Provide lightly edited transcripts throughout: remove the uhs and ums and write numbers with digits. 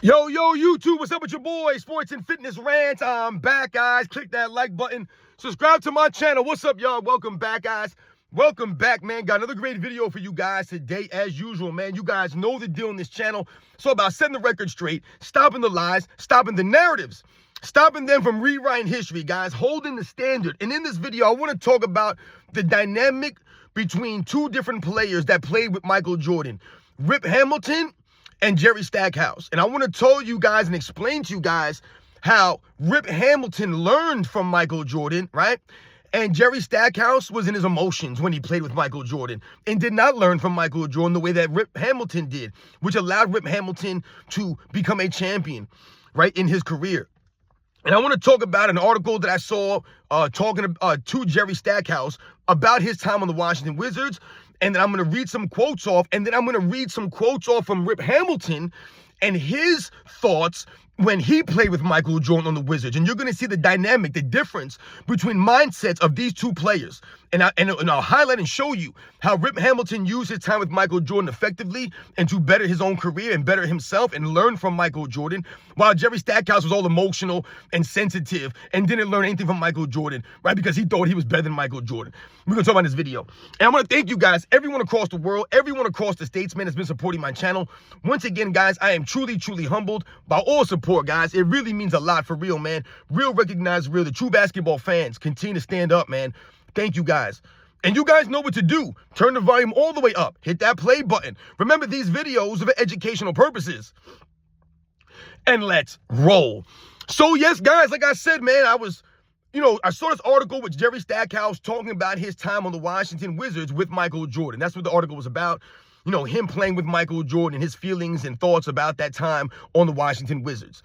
Yo, YouTube, what's up with your boy? Sports and Fitness Rant. I'm back, guys. Click that like button. Subscribe to my channel. What's up, y'all? Welcome back, guys. Welcome back, man. Got another great video for you guys today, as usual, man. You guys know the deal on this channel. So about setting the record straight, stopping the lies, stopping the narratives, stopping them from rewriting history, guys, holding the standard. And in this video, I want to talk about the dynamic between two different players that played with Michael Jordan, Rip Hamilton and Jerry Stackhouse. And I want to tell you guys and explain to you guys how Rip Hamilton learned from Michael Jordan, right? And Jerry Stackhouse was in his emotions when he played with Michael Jordan and did not learn from Michael Jordan the way that Rip Hamilton did, which allowed Rip Hamilton to become a champion, right, in his career. And I want to talk about an article that I saw talking to Jerry Stackhouse about his time on the Washington Wizards. And then I'm going to read some quotes off, and then I'm going to read some quotes off from Rip Hamilton and his thoughts when he played with Michael Jordan on the Wizards. And you're going to see the dynamic, the difference between mindsets of these two players. And I'll highlight and show you how Rip Hamilton used his time with Michael Jordan effectively and to better his own career and better himself and learn from Michael Jordan, while Jerry Stackhouse was all emotional and sensitive and didn't learn anything from Michael Jordan, right? Because he thought he was better than Michael Jordan. We're going to talk about this video. And I want to thank you guys, everyone across the world, everyone across the states, man, has been supporting my channel. Once again, guys, I am truly, truly humbled by all support, guys. It really means a lot for real, man. Real recognize real. The true basketball fans continue to stand up, man. Thank you, guys. And you guys know what to do. Turn the volume all the way up. Hit that play button. Remember, these videos are for educational purposes. And let's roll. So, yes, guys, like I said, man, I saw this article with Jerry Stackhouse talking about his time on the Washington Wizards with Michael Jordan. That's what the article was about. You know, him playing with Michael Jordan, his feelings and thoughts about that time on the Washington Wizards.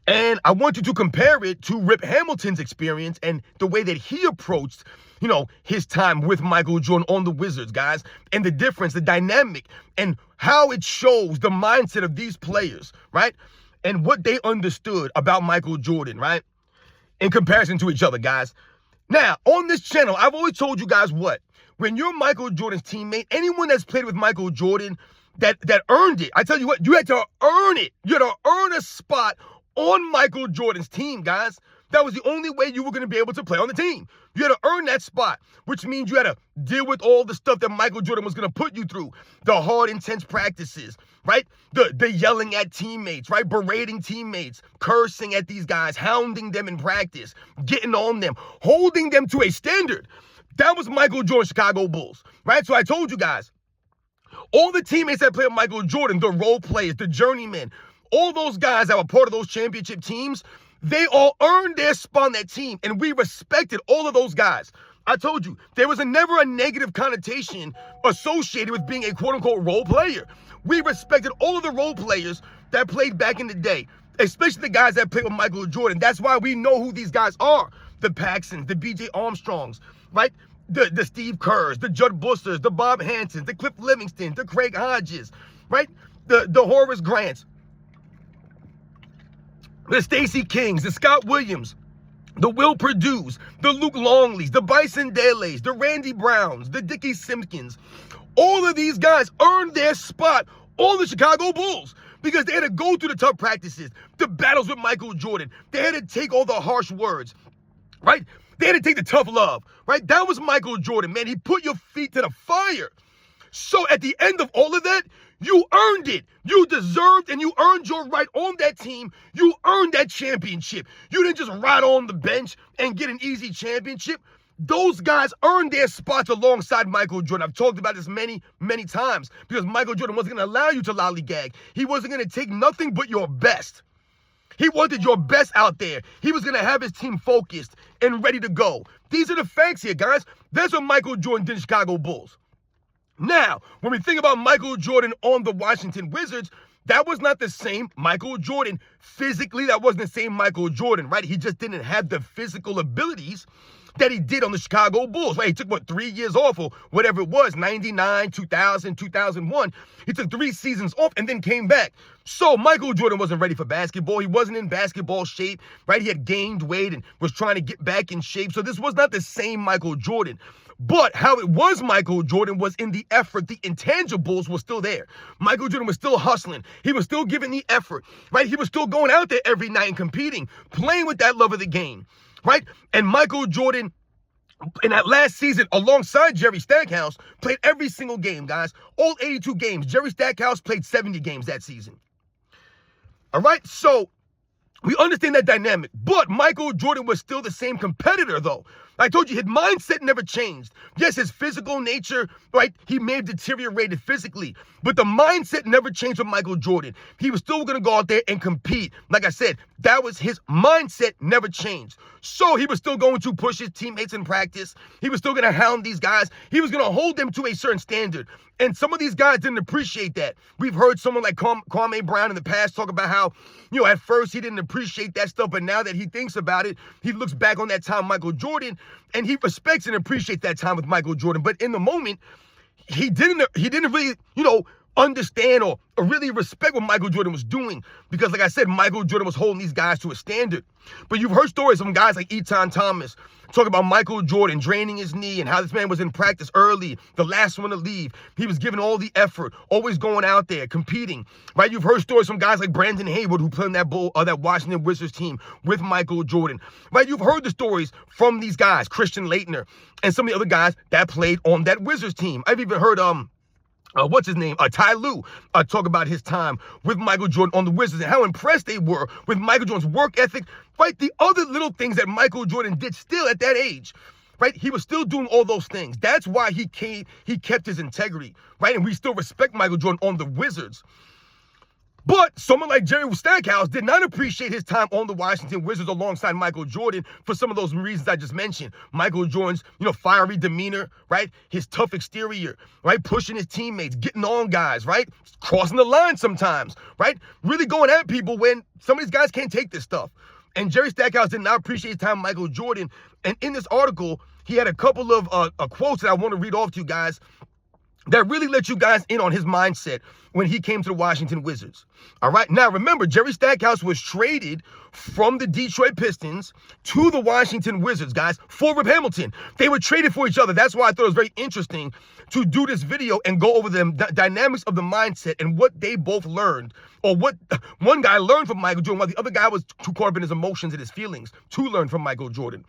And I want you to compare it to Rip Hamilton's experience and the way that he approached, you know, his time with Michael Jordan on the Wizards, guys, and the difference, the dynamic, and how it shows the mindset of these players, right? And what they understood about Michael Jordan, right? In comparison to each other, guys. Now, on this channel, I've always told you guys what? When you're Michael Jordan's teammate, anyone that's played with Michael Jordan that earned it, I tell you what, you had to earn it. You had to earn a spot on Michael Jordan's team, guys. That was the only way you were going to be able to play on the team. You had to earn that spot, which means you had to deal with all the stuff that Michael Jordan was going to put you through. The hard, intense practices, right? The yelling at teammates, right? Berating teammates, cursing at these guys, hounding them in practice, getting on them, holding them to a standard. That was Michael Jordan's Chicago Bulls, right? So I told you guys, all the teammates that played with Michael Jordan, the role players, the journeymen, all those guys that were part of those championship teams, they all earned their spot on that team, and we respected all of those guys. I told you, there was never a negative connotation associated with being a quote-unquote role player. We respected all of the role players that played back in the day, especially the guys that played with Michael Jordan. That's why we know who these guys are. The Paxsons, the B.J. Armstrongs, right? The Steve Kerrs, the Judd Boosters, the Bob Hansons, the Cliff Livingstons, the Craig Hodges, right? The Horace Grants, the Stacey Kings, the Scott Williams, the Will Perdue's, the Luke Longleys, the Bryson Dele's, the Randy Browns, the Dickie Simpkins. All of these guys earned their spot on the Chicago Bulls because they had to go through the tough practices, the battles with Michael Jordan. They had to take all the harsh words, right? They had to take the tough love, right? That was Michael Jordan, man. He put your feet to the fire. So at the end of all of that, you earned it. You deserved and you earned your right on that team. You earned that championship. You didn't just ride on the bench and get an easy championship. Those guys earned their spots alongside Michael Jordan. I've talked about this many, many times because Michael Jordan wasn't going to allow you to lollygag. He wasn't going to take nothing but your best. He wanted your best out there. He was going to have his team focused and ready to go. These are the facts here, guys. That's what Michael Jordan did in Chicago Bulls. Now, when we think about Michael Jordan on the Washington Wizards, that was not the same Michael Jordan. Physically, that wasn't the same Michael Jordan, right? He just didn't have the physical abilities that he did on the Chicago Bulls, right? He took, 3 years off or whatever it was, 99, 2000, 2001. He took 3 seasons off and then came back. So Michael Jordan wasn't ready for basketball. He wasn't in basketball shape, right? He had gained weight and was trying to get back in shape. So this was not the same Michael Jordan. But how it was Michael Jordan was in the effort. The intangibles were still there. Michael Jordan was still hustling. He was still giving the effort, right? He was still going out there every night and competing, playing with that love of the game, right? And Michael Jordan, in that last season, alongside Jerry Stackhouse, played every single game, guys. All 82 games. Jerry Stackhouse played 70 games that season. All right? So we understand that dynamic. But Michael Jordan was still the same competitor, though. I told you, his mindset never changed. Yes, his physical nature, right? He may have deteriorated physically, but the mindset never changed for Michael Jordan. He was still going to go out there and compete. Like I said, that was his mindset, never changed. So he was still going to push his teammates in practice. He was still going to hound these guys. He was going to hold them to a certain standard. And some of these guys didn't appreciate that. We've heard someone like Kwame Brown in the past talk about how, at first he didn't appreciate that stuff, but now that he thinks about it, he looks back on that time Michael Jordan, and he respects and appreciates that time with Michael Jordan. But in the moment, he didn't really, understand or really respect what Michael Jordan was doing. Because like I said, Michael Jordan was holding these guys to a standard. But you've heard stories from guys like Etan Thomas talk about Michael Jordan draining his knee and how this man was in practice early, the last one to leave. He was giving all the effort, always going out there, competing, right? You've heard stories from guys like Brandon Hayward, who played in that Washington Wizards team with Michael Jordan, right? You've heard the stories from these guys, Christian Laettner, and some of the other guys that played on that Wizards team. I've even heard, what's his name? Ty Lue talk about his time with Michael Jordan on the Wizards and how impressed they were with Michael Jordan's work ethic, right? The other little things that Michael Jordan did still at that age, right? He was still doing all those things. That's why he kept his integrity, right? And we still respect Michael Jordan on the Wizards. But someone like Jerry Stackhouse did not appreciate his time on the Washington Wizards alongside Michael Jordan for some of those reasons I just mentioned. Michael Jordan's, fiery demeanor, right? His tough exterior, right? Pushing his teammates, getting on guys, right? Crossing the line sometimes, right? Really going at people when some of these guys can't take this stuff. And Jerry Stackhouse did not appreciate his time with Michael Jordan. And in this article, he had a couple of quotes that I want to read off to you guys that really let you guys in on his mindset when he came to the Washington Wizards. All right. Now, remember, Jerry Stackhouse was traded from the Detroit Pistons to the Washington Wizards, guys, for Rip Hamilton. They were traded for each other. That's why I thought it was very interesting to do this video and go over the dynamics of the mindset and what they both learned, or what one guy learned from Michael Jordan while the other guy was too caught up in his emotions and his feelings to learn from Michael Jordan.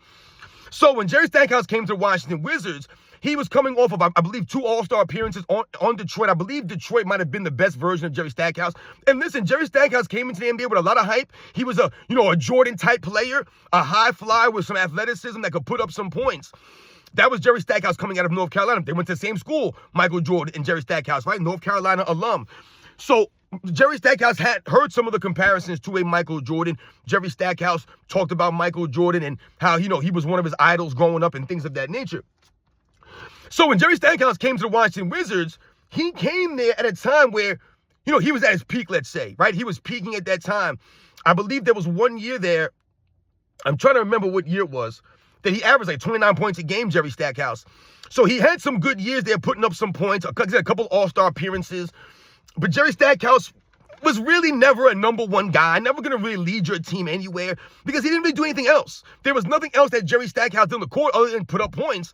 So when Jerry Stackhouse came to the Washington Wizards, he was coming off of, I believe, 2 All-Star appearances on Detroit. I believe Detroit might have been the best version of Jerry Stackhouse. And listen, Jerry Stackhouse came into the NBA with a lot of hype. He was a Jordan-type player, a high flyer with some athleticism that could put up some points. That was Jerry Stackhouse coming out of North Carolina. They went to the same school, Michael Jordan and Jerry Stackhouse, right? North Carolina alum. So Jerry Stackhouse had heard some of the comparisons to a Michael Jordan. Jerry Stackhouse talked about Michael Jordan and how, he was one of his idols growing up and things of that nature. So when Jerry Stackhouse came to the Washington Wizards, he came there at a time where, he was at his peak, let's say, right? He was peaking at that time. I believe there was one year there, I'm trying to remember what year it was, that he averaged like 29 points a game, Jerry Stackhouse. So he had some good years there, putting up some points, a couple All-Star appearances. But Jerry Stackhouse was really never a number one guy, never going to really lead your team anywhere because he didn't really do anything else. There was nothing else that Jerry Stackhouse did on the court other than put up points,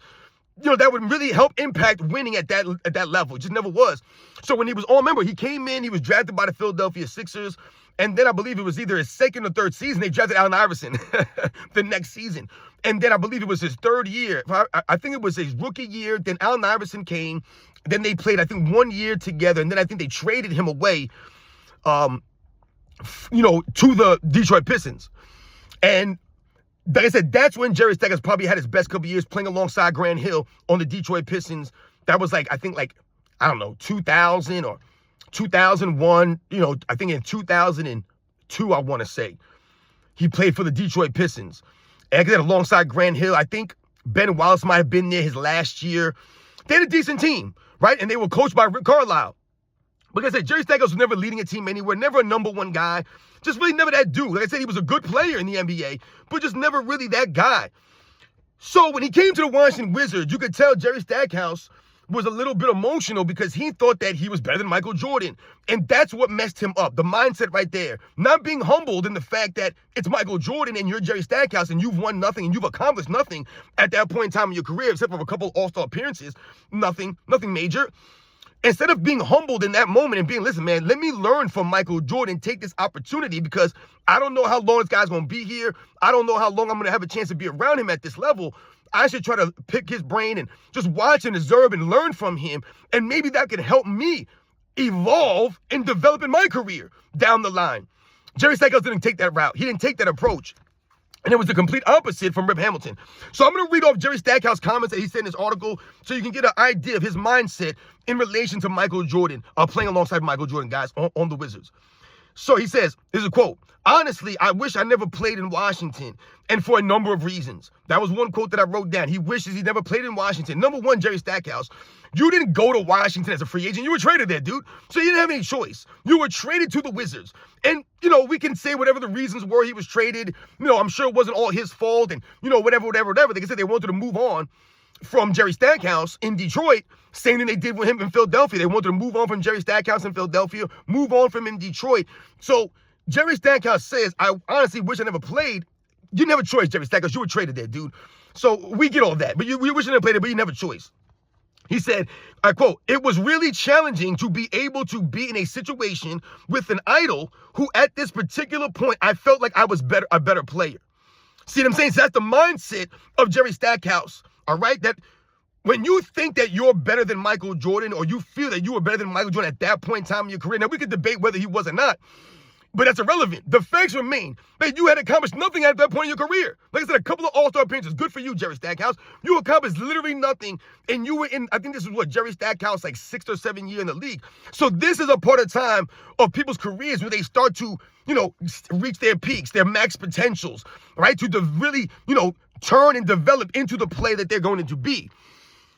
that would really help impact winning at that level. It just never was. So when he was remember, he came in, he was drafted by the Philadelphia Sixers, and then I believe it was either his second or third season, they drafted Allen Iverson the next season. And then I believe it was his third year. I think it was his rookie year. Then Allen Iverson came. Then they played, I think, 1 year together. And then I think they traded him away, to the Detroit Pistons. And like I said, that's when Jerry Stackhouse probably had his best couple years playing alongside Grant Hill on the Detroit Pistons. That was I think 2000 or 2001. I think in 2002, I want to say, he played for the Detroit Pistons. And alongside Grant Hill, I think Ben Wallace might have been there his last year. They had a decent team, right? And they were coached by Rick Carlisle. Like I said, Jerry Stackhouse was never leading a team anywhere, never a number one guy, just really never that dude. Like I said, he was a good player in the NBA, but just never really that guy. So when he came to the Washington Wizards, you could tell Jerry Stackhouse was a little bit emotional because he thought that he was better than Michael Jordan. And that's what messed him up, the mindset right there. Not being humbled in the fact that it's Michael Jordan and you're Jerry Stackhouse and you've won nothing and you've accomplished nothing at that point in time in your career, except for a couple All-Star appearances. Nothing major. Instead of being humbled in that moment and being, listen, man, let me learn from Michael Jordan, take this opportunity because I don't know how long this guy's going to be here. I don't know how long I'm going to have a chance to be around him at this level. I should try to pick his brain and just watch and observe and learn from him. And maybe that can help me evolve and develop in my career down the line. Jerry Stackhouse didn't take that route. He didn't take that approach. And it was the complete opposite from Rip Hamilton. So I'm going to read off Jerry Stackhouse's comments that he said in this article so you can get an idea of his mindset in relation to Michael Jordan, playing alongside Michael Jordan, guys, on the Wizards. So he says, this is a quote, "Honestly, I wish I never played in Washington, and for a number of reasons." That was one quote that I wrote down. He wishes he never played in Washington. Number one, Jerry Stackhouse, you didn't go to Washington as a free agent. You were traded there, dude. So you didn't have any choice. You were traded to the Wizards. And, we can say whatever the reasons were he was traded. I'm sure it wasn't all his fault and, whatever. They said they wanted to move on from Jerry Stackhouse in Detroit, same thing they did with him in Philadelphia. They wanted to move on from Jerry Stackhouse in Philadelphia, move on from him in Detroit. So Jerry Stackhouse says, I honestly wish I never played. You didn't have a choice, Jerry Stackhouse. You were traded there, dude. So we get all that. But we wish you never played it, but you didn't have a choice. He said, I quote, "It was really challenging to be able to be in a situation with an idol who at this particular point, I felt like I was a better player." See what I'm saying? So that's the mindset of Jerry Stackhouse, all right? That when you think that you're better than Michael Jordan or you feel that you were better than Michael Jordan at that point in time in your career, now we could debate whether he was or not, but that's irrelevant. The facts remain that you had accomplished nothing at that point in your career. Like I said, a couple of All-Star appearances. Good for you, Jerry Stackhouse. You accomplished literally nothing, and you were in, I think this is Jerry Stackhouse, like 6th or 7th year in the league. So this is a part of time of people's careers where they start to, reach their peaks, their max potentials, right? To really, turn and develop into the player that they're going to be.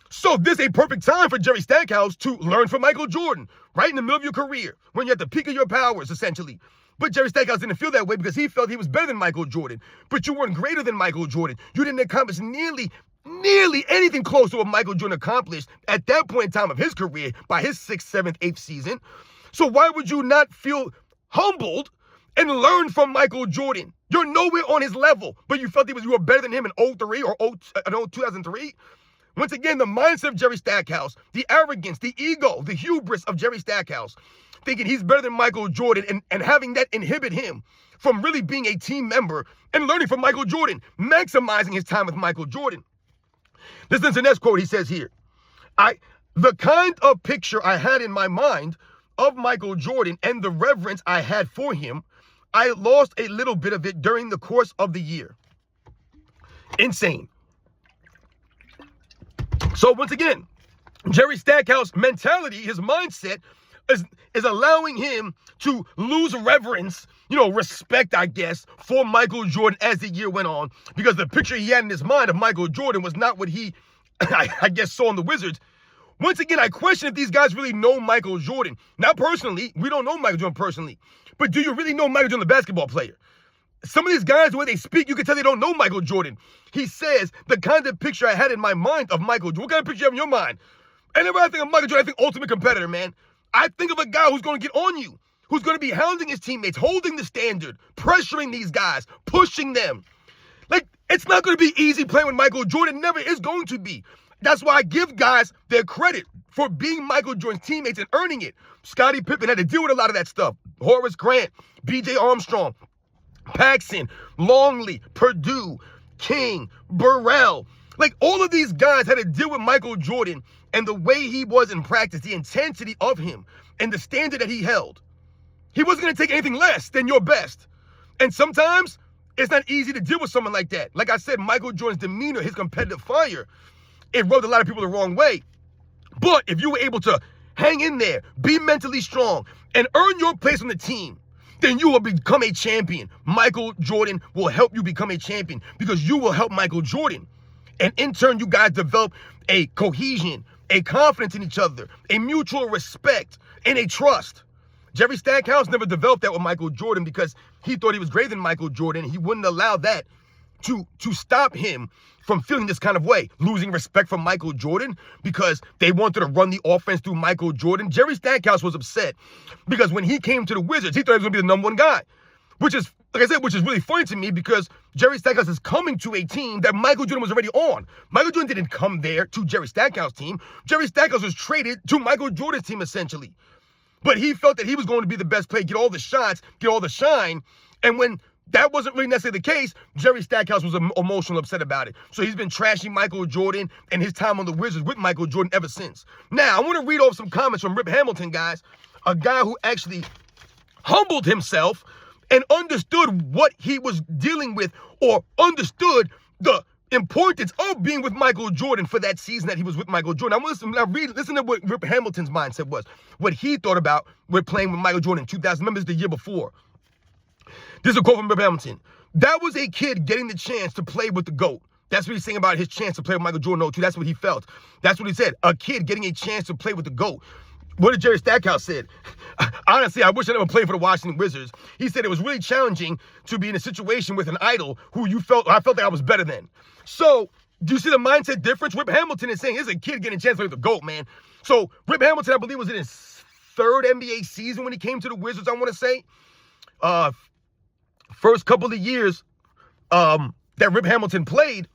So this is a perfect time for Jerry Stackhouse to learn from Michael Jordan, right in the middle of your career, when you're at the peak of your powers, essentially. But Jerry Stackhouse didn't feel that way because he felt he was better than Michael Jordan. But you weren't greater than Michael Jordan. You didn't accomplish nearly anything close to what Michael Jordan accomplished at that point in time of his career by his 6th, 7th, 8th season. So why would you not feel humbled and learn from Michael Jordan? You're nowhere on his level, but you felt you were better than him in 2003 or 2003. Once again, the mindset of Jerry Stackhouse, the arrogance, the ego, the hubris of Jerry Stackhouse, thinking he's better than Michael Jordan and having that inhibit him from really being a team member and learning from Michael Jordan, maximizing his time with Michael Jordan. Listen to the next quote he says here. The kind of picture I had in my mind of Michael Jordan and the reverence I had for him, I lost a little bit of it during the course of the year. Insane. So once again, Jerry Stackhouse mentality, his mindset is allowing him to lose reverence, respect, I guess, for Michael Jordan as the year went on, because the picture he had in his mind of Michael Jordan was not what he, I guess, saw in the Wizards. Once again, I question if these guys really know Michael Jordan. Not personally. We don't know Michael Jordan personally. But do you really know Michael Jordan, the basketball player? Some of these guys, the way they speak, you can tell they don't know Michael Jordan. He says, the kind of picture I had in my mind of Michael Jordan. What kind of picture you have in your mind? And whenever I think of Michael Jordan, I think ultimate competitor, man. I think of a guy who's going to get on you, who's going to be hounding his teammates, holding the standard, pressuring these guys, pushing them. Like, it's not going to be easy playing with Michael Jordan. Never is going to be. That's why I give guys their credit for being Michael Jordan's teammates and earning it. Scottie Pippen had to deal with a lot of that stuff. Horace Grant, B.J. Armstrong, Paxson, Longley, Perdue, King, Burrell. Like, all of these guys had to deal with Michael Jordan and the way he was in practice, the intensity of him, and the standard that he held. He wasn't going to take anything less than your best. And sometimes it's not easy to deal with someone like that. Like I said, Michael Jordan's demeanor, his competitive fire, it rubbed a lot of people the wrong way. But if you were able to hang in there, be mentally strong, and earn your place on the team, then you will become a champion. Michael Jordan will help you become a champion because you will help Michael Jordan. And in turn, you guys develop a cohesion, a confidence in each other, a mutual respect, and a trust. Jerry Stackhouse never developed that with Michael Jordan because he thought he was greater than Michael Jordan. He wouldn't allow that to stop him from feeling this kind of way, losing respect for Michael Jordan because they wanted to run the offense through Michael Jordan. Jerry Stackhouse was upset because when he came to the Wizards, he thought he was going to be the number one guy, which is, like I said, which is really funny to me because Jerry Stackhouse is coming to a team that Michael Jordan was already on. Michael Jordan didn't come there to Jerry Stackhouse' team. Jerry Stackhouse was traded to Michael Jordan's team, essentially. But he felt that he was going to be the best player, get all the shots, get all the shine. And when that wasn't really necessarily the case, Jerry Stackhouse was emotional, upset about it. So he's been trashing Michael Jordan and his time on the Wizards with Michael Jordan ever since. Now, I want to read off some comments from Rip Hamilton, guys, a guy who actually humbled himself and understood what he was dealing with, or understood the importance of being with Michael Jordan for that season that he was with Michael Jordan. Listen to what Rip Hamilton's mindset was, what he thought about with playing with Michael Jordan in 2000. Remember, this is the year before. This is a quote from Rip Hamilton. That was a kid getting the chance to play with the GOAT. That's what he's saying about his chance to play with Michael Jordan. No, that's what he felt. That's what he said. A kid getting a chance to play with the GOAT. What did Jerry Stackhouse said? Honestly, I wish I never played for the Washington Wizards. He said it was really challenging to be in a situation with an idol who I felt that I was better than. So, do you see the mindset difference? Rip Hamilton is saying, here's a kid getting a chance to play with the GOAT, man. So, Rip Hamilton, I believe, was in his third NBA season when he came to the Wizards, I want to say. First couple of years that Rip Hamilton played.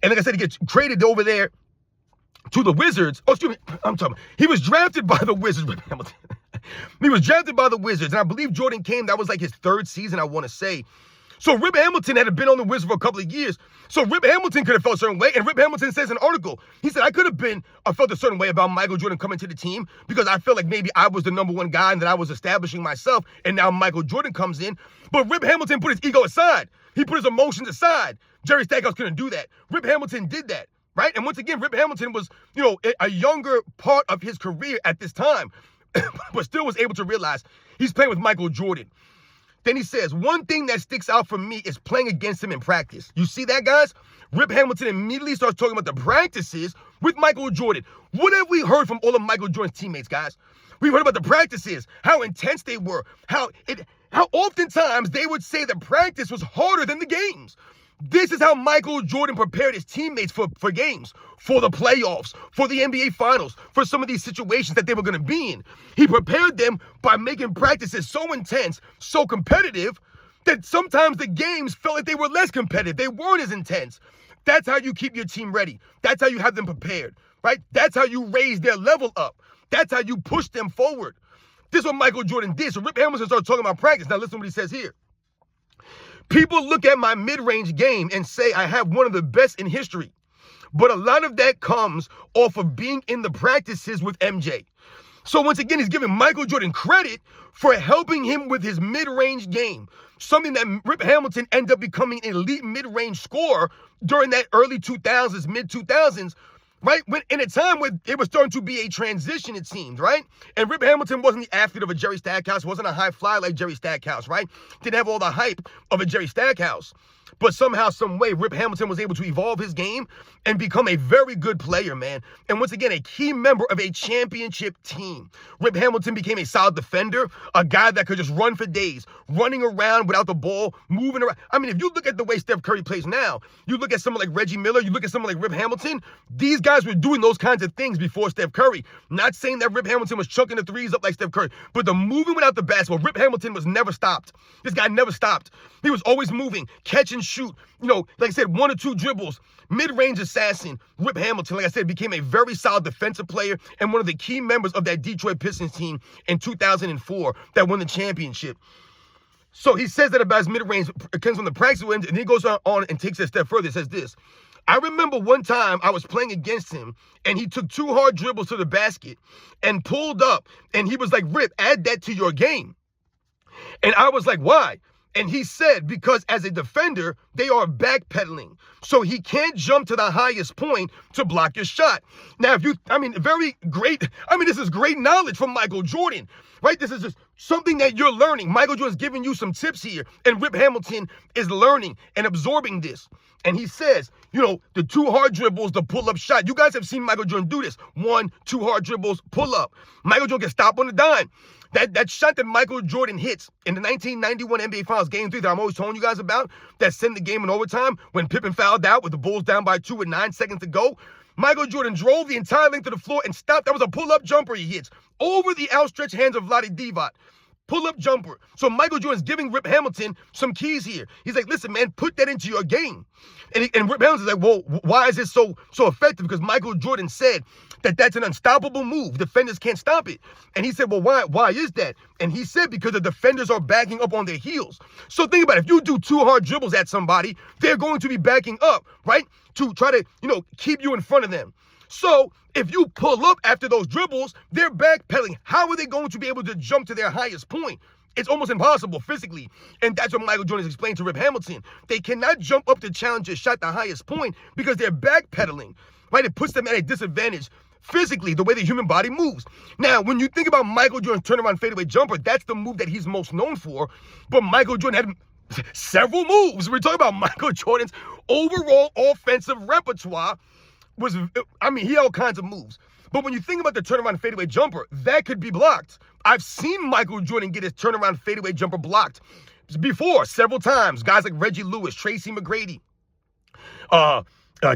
And like I said, he gets traded over there to the Wizards. Oh, excuse me. He was drafted by the Wizards, Rip Hamilton. He was drafted by the Wizards. And I believe Jordan came, that was like his third season, I want to say. So Rip Hamilton had been on the Wizards for a couple of years. So Rip Hamilton could have felt a certain way. And Rip Hamilton says in an article, he said, I felt a certain way about Michael Jordan coming to the team because I felt like maybe I was the number one guy and that I was establishing myself. And now Michael Jordan comes in. But Rip Hamilton put his ego aside. He put his emotions aside. Jerry Stackhouse couldn't do that. Rip Hamilton did that, right? And once again, Rip Hamilton was, a younger part of his career at this time, but still was able to realize he's playing with Michael Jordan. Then he says, one thing that sticks out for me is playing against him in practice. You see that, guys? Rip Hamilton immediately starts talking about the practices with Michael Jordan. What have we heard from all of Michael Jordan's teammates, guys? We heard about the practices, how intense they were, how oftentimes they would say the practice was harder than the games. This is how Michael Jordan prepared his teammates for games, for the playoffs, for the NBA Finals, for some of these situations that they were going to be in. He prepared them by making practices so intense, so competitive, that sometimes the games felt like they were less competitive. They weren't as intense. That's how you keep your team ready. That's how you have them prepared, right? That's how you raise their level up. That's how you push them forward. This is what Michael Jordan did. So Rip Hamilton started talking about practice. Now listen to what he says here. People look at my mid-range game and say I have one of the best in history. But a lot of that comes off of being in the practices with MJ. So once again, he's giving Michael Jordan credit for helping him with his mid-range game. Something that Rip Hamilton ended up becoming an elite mid-range scorer during that early 2000s, mid-2000s, right? When in a time when it was starting to be a transition, it seemed, right? And Rip Hamilton wasn't the athlete of a Jerry Stackhouse, wasn't a high flyer like Jerry Stackhouse, right? Didn't have all the hype of a Jerry Stackhouse. But somehow, some way, Rip Hamilton was able to evolve his game and become a very good player, man. And once again, a key member of a championship team. Rip Hamilton became a solid defender, a guy that could just run for days, running around without the ball, moving around. I mean, if you look at the way Steph Curry plays now, you look at someone like Reggie Miller, you look at someone like Rip Hamilton, these guys were doing those kinds of things before Steph Curry. Not saying that Rip Hamilton was chucking the threes up like Steph Curry, but the moving without the basketball, Rip Hamilton was never stopped. This guy never stopped. He was always moving, catch and shoot. Like I said, 1 or 2 dribbles, mid-range assassin. Rip Hamilton, like I said, became a very solid defensive player and one of the key members of that Detroit Pistons team in 2004 that won the championship. So he says that about his mid-range, it comes from the practice wins, and he goes on and takes it a step further. It says this. I remember one time I was playing against him, and he took 2 hard dribbles to the basket and pulled up, and he was like, Rip, add that to your game. And I was like, why? And he said, because as a defender, they are backpedaling. So he can't jump to the highest point to block your shot. Now, this is great knowledge from Michael Jordan, right? This is just something that you're learning. Michael Jordan's giving you some tips here, and Rip Hamilton is learning and absorbing this. And he says, the 2 hard dribbles, the pull-up shot. You guys have seen Michael Jordan do this. 1, 2 hard dribbles, pull up. Michael Jordan can stop on the dime. That shot that Michael Jordan hits in the 1991 NBA Finals Game 3 that I'm always telling you guys about, that sent the game in overtime when Pippen fouled out with the Bulls down by 2 with 9 seconds to go. Michael Jordan drove the entire length of the floor and stopped. That was a pull-up jumper he hits over the outstretched hands of Vlade Divac. Pull-up jumper. So Michael Jordan's giving Rip Hamilton some keys here. He's like, listen, man, put that into your game. And Rip Hamilton's like, well, why is it so effective? Because Michael Jordan said that that's an unstoppable move. Defenders can't stop it. And he said, well, why is that? And he said, because the defenders are backing up on their heels. So think about it. If you do 2 hard dribbles at somebody, they're going to be backing up, right? To try to, keep you in front of them. So if you pull up after those dribbles, they're backpedaling. How are they going to be able to jump to their highest point? It's almost impossible physically. And that's what Michael Jordan has explained to Rip Hamilton. They cannot jump up to challenge a shot the highest point because they're backpedaling, right? It puts them at a disadvantage physically, the way the human body moves. Now, when you think about Michael Jordan's turnaround fadeaway jumper, that's the move that he's most known for. But Michael Jordan had several moves. We're talking about Michael Jordan's overall offensive repertoire was, he had all kinds of moves. But when you think about the turnaround fadeaway jumper, that could be blocked. I've seen Michael Jordan get his turnaround fadeaway jumper blocked before, several times. Guys like Reggie Lewis, Tracy McGrady,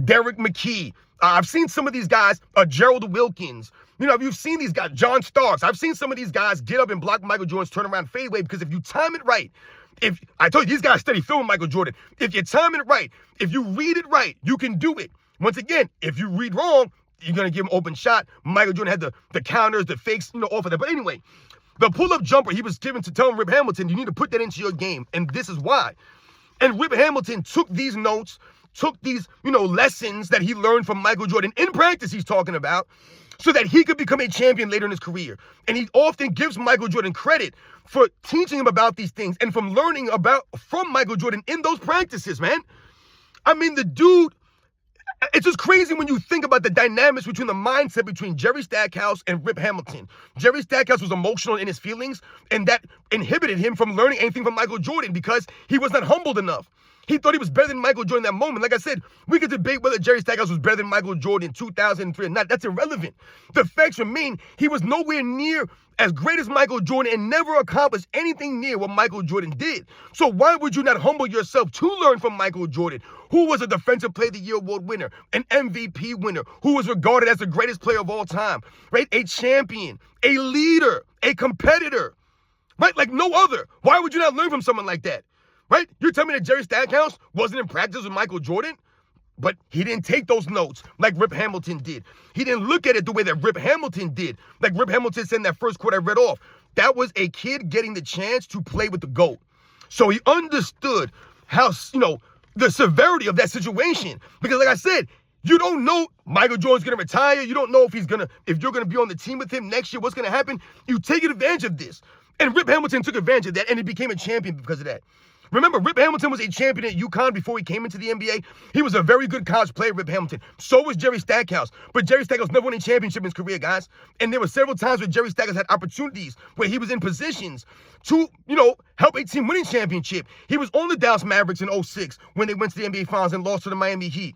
Derek McKee. I've seen some of these guys, Gerald Wilkins. You've seen these guys, John Starks. I've seen some of these guys get up and block Michael Jordan's turnaround fadeaway because if you time it right, if I told you these guys study film Michael Jordan, if you time it right, if you read it right, you can do it. Once again, if you read wrong, you're going to give him open shot. Michael Jordan had the counters, the fakes, off of that. But anyway, the pull-up jumper he was given to tell Rip Hamilton, you need to put that into your game. And this is why. And Rip Hamilton took these notes, took these, lessons that he learned from Michael Jordan in practice he's talking about, so that he could become a champion later in his career. And he often gives Michael Jordan credit for teaching him about these things and from learning from Michael Jordan in those practices, man. The dude, it's just crazy when you think about the dynamics between the mindset between Jerry Stackhouse and Rip Hamilton. Jerry Stackhouse was emotional in his feelings, and that inhibited him from learning anything from Michael Jordan because he was not humbled enough. He thought he was better than Michael Jordan in that moment. Like I said, we could debate whether Jerry Stackhouse was better than Michael Jordan in 2003 or not. That's irrelevant. The facts remain he was nowhere near as great as Michael Jordan and never accomplished anything near what Michael Jordan did. So why would you not humble yourself to learn from Michael Jordan, who was a Defensive Player of the Year award winner, an MVP winner, who was regarded as the greatest player of all time, right? A champion, a leader, a competitor, right? Like no other. Why would you not learn from someone like that? Right? You're telling me that Jerry Stackhouse wasn't in practice with Michael Jordan? But he didn't take those notes like Rip Hamilton did. He didn't look at it the way that Rip Hamilton did. Like Rip Hamilton said in that first quote I read off. That was a kid getting the chance to play with the GOAT. So he understood how, the severity of that situation. Because like I said, you don't know Michael Jordan's going to retire. You don't know if you're going to be on the team with him next year. What's going to happen? You take advantage of this. And Rip Hamilton took advantage of that, and he became a champion because of that. Remember, Rip Hamilton was a champion at UConn before he came into the NBA. He was a very good college player, Rip Hamilton. So was Jerry Stackhouse. But Jerry Stackhouse never won a championship in his career, guys. And there were several times where Jerry Stackhouse had opportunities where he was in positions to, help a team win a championship. He was on the Dallas Mavericks in 2006 when they went to the NBA Finals and lost to the Miami Heat.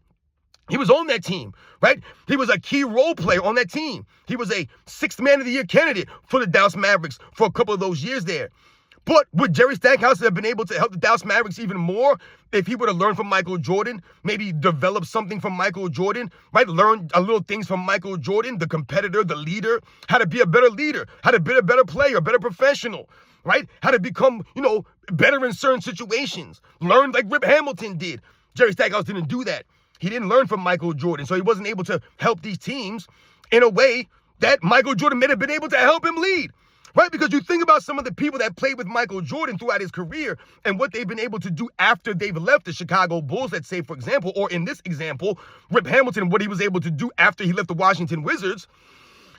He was on that team, right? He was a key role player on that team. He was a 6th Man of the Year candidate for the Dallas Mavericks for a couple of those years there. But would Jerry Stackhouse have been able to help the Dallas Mavericks even more if he would have learned from Michael Jordan, maybe develop something from Michael Jordan, right? Learn a little things from Michael Jordan, the competitor, the leader, how to be a better leader, how to be a better player, a better professional, right? How to become, better in certain situations. Learn like Rip Hamilton did. Jerry Stackhouse didn't do that. He didn't learn from Michael Jordan, so he wasn't able to help these teams in a way that Michael Jordan may have been able to help him lead. Right? Because you think about some of the people that played with Michael Jordan throughout his career and what they've been able to do after they've left the Chicago Bulls, let's say, for example, or in this example, Rip Hamilton, what he was able to do after he left the Washington Wizards.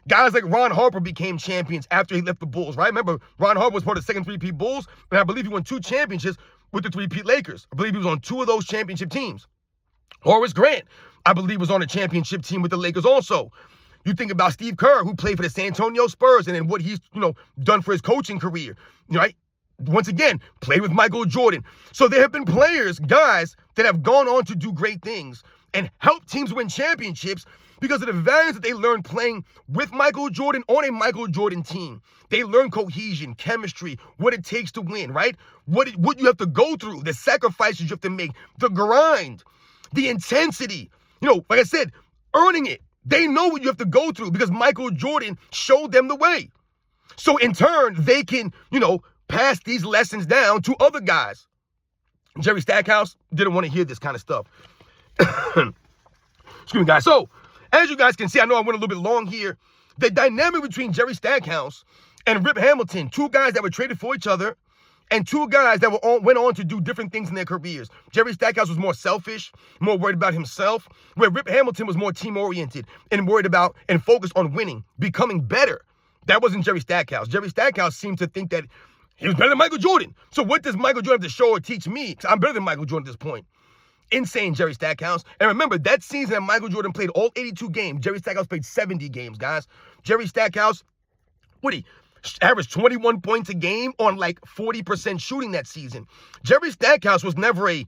Guys like Ron Harper became champions after he left the Bulls, right? Remember, Ron Harper was part of the second three-peat Bulls, and I believe he won 2 championships with the three-peat Lakers. I believe he was on 2 of those championship teams. Horace Grant, I believe, was on a championship team with the Lakers also. You think about Steve Kerr, who played for the San Antonio Spurs, and then what he's, done for his coaching career, right? Once again, played with Michael Jordan. So there have been players, guys, that have gone on to do great things and help teams win championships because of the values that they learned playing with Michael Jordan on a Michael Jordan team. They learn cohesion, chemistry, what it takes to win, right? What you have to go through, the sacrifices you have to make, the grind, the intensity. You know, like I said, earning it. They know what you have to go through because Michael Jordan showed them the way. So in turn, they can, pass these lessons down to other guys. Jerry Stackhouse didn't want to hear this kind of stuff. Excuse me, guys. So, as you guys can see, I know I went a little bit long here. The dynamic between Jerry Stackhouse and Rip Hamilton, two guys that were traded for each other, and two guys that went on to do different things in their careers. Jerry Stackhouse was more selfish, more worried about himself, where Rip Hamilton was more team-oriented and worried about and focused on winning, becoming better. That wasn't Jerry Stackhouse. Jerry Stackhouse seemed to think that he was better than Michael Jordan. So what does Michael Jordan have to show or teach me? I'm better than Michael Jordan at this point. Insane, Jerry Stackhouse. And remember, that season that Michael Jordan played all 82 games, Jerry Stackhouse played 70 games, guys. Jerry Stackhouse, averaged 21 points a game on like 40% shooting that season. Jerry Stackhouse was never a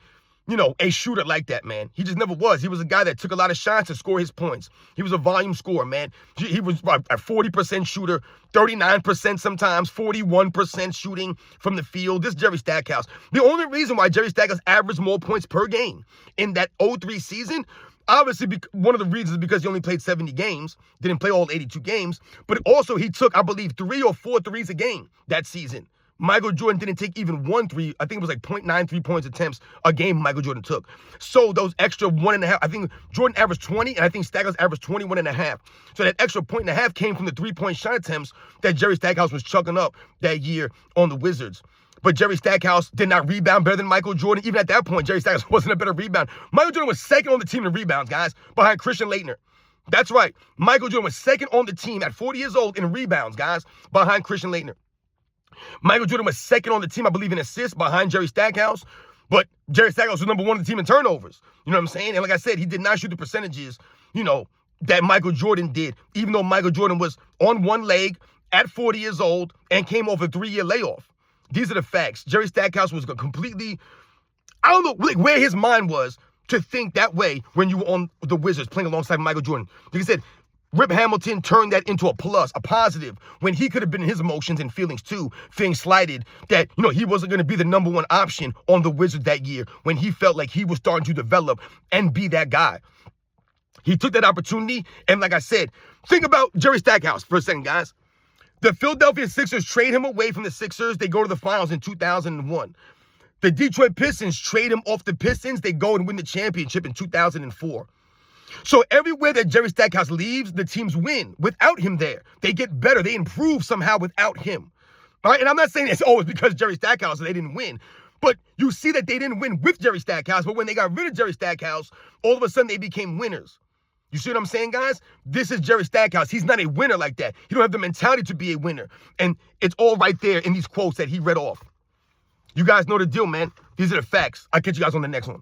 shooter like that, man. He just never was. He was a guy that took a lot of shots to score his points. He was a volume scorer, man. He was a 40% shooter, 39% sometimes, 41% shooting from the field. This is Jerry Stackhouse. The only reason why Jerry Stackhouse averaged more points per game in that 03 season, obviously, one of the reasons is because he only played 70 games, didn't play all 82 games, but also he took, I believe, 3 or 4 threes a game that season. Michael Jordan didn't take even 1 3. I think it was like 0.9 3-point attempts a game Michael Jordan took. So those extra 1.5, I think Jordan averaged 20, and I think Stackhouse averaged 21.5. So that extra 1.5 came from the 3-point shot attempts that Jerry Stackhouse was chucking up that year on the Wizards. But Jerry Stackhouse did not rebound better than Michael Jordan. Even at that point, Jerry Stackhouse wasn't a better rebound. Michael Jordan was second on the team in rebounds, guys, behind Christian Laettner. That's right. Michael Jordan was second on the team at 40 years old in rebounds, guys, behind Christian Laettner. Michael Jordan was second on the team, I believe, in assists behind Jerry Stackhouse. But Jerry Stackhouse was number 1 on the team in turnovers. You know what I'm saying? And like I said, he did not shoot the percentages, that Michael Jordan did, even though Michael Jordan was on one leg at 40 years old and came off a 3-year layoff. These are the facts. Jerry Stackhouse was completely, I don't know where his mind was to think that way when you were on the Wizards playing alongside Michael Jordan. Like I said, Rip Hamilton turned that into a plus, a positive, when he could have been in his emotions and feelings too, feeling slighted that, he wasn't going to be the number 1 option on the Wizards that year when he felt like he was starting to develop and be that guy. He took that opportunity, and like I said, think about Jerry Stackhouse for a second, guys. The Philadelphia Sixers trade him away from the Sixers. They go to the finals in 2001. The Detroit Pistons trade him off the Pistons. They go and win the championship in 2004. So everywhere that Jerry Stackhouse leaves, the teams win without him there. They get better. They improve somehow without him. All right, and I'm not saying it's always because Jerry Stackhouse they didn't win. But you see that they didn't win with Jerry Stackhouse. But when they got rid of Jerry Stackhouse, all of a sudden they became winners. You see what I'm saying, guys? This is Jerry Stackhouse. He's not a winner like that. He don't have the mentality to be a winner. And it's all right there in these quotes that he read off. You guys know the deal, man. These are the facts. I'll catch you guys on the next one.